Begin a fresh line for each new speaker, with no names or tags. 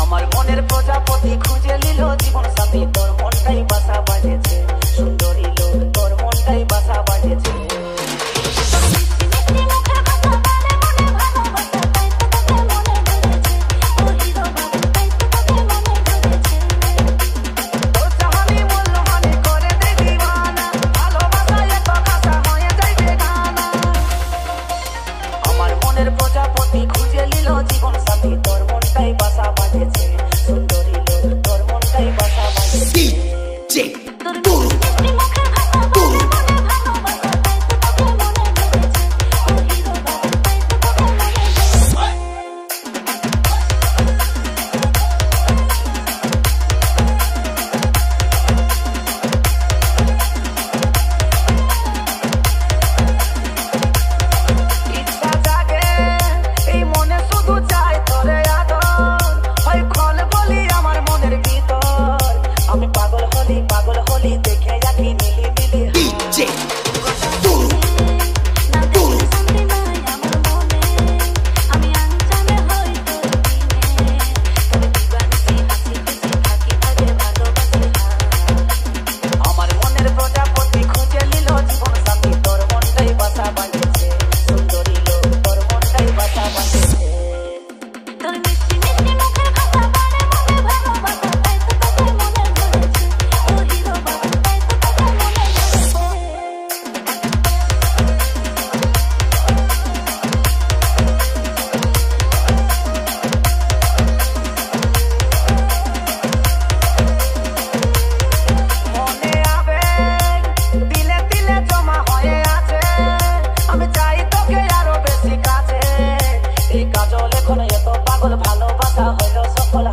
আমার মনের প্রজাপতি খুঁজে নিল জীবন সাথী, তোর মনটাই বাসা বাজেছে সুন্দরী লোক, তোর মনটাই বাসা বাজেছে। প্রজাপতি খুঁজে নিল জীবন সাথী, তোর মনটাই বাসা বাজেছে সুন্দরী লোক, তোর মনটাই বাসা বাজেছে। পাগল হলি দেখে যাকি মিলি মিলি ডিজে তুরু তুরু আমার মনে আমি আনজানে হই তোর দিনে তবে দিবানিসি হাসি খুশি থাকি আগে ভালোবাসি। আমার মনের প্রজাপতি খুঁজে নিল জীবন সাথী, তোর মনটাই বাসা বাঁধেছে সুন্দরী লোক, তোর মনটাই বাসা বাঁধেছে। তোর মিষ্টি মিষ্টি মুখের কথা মনে মনে ভালোবাসা, তাই তো তোকে মনে ধরেছে ও হিরো বাবা, তাই তো তোকে মনে ধরেছে। মনে আবেগ দিলে দিলে জমা হয়ে আছে, আমি চাই তোকে আরো বেশি কাছে। এই কাজল এখন এত পাগল, ভালোবাসা হলো সফল।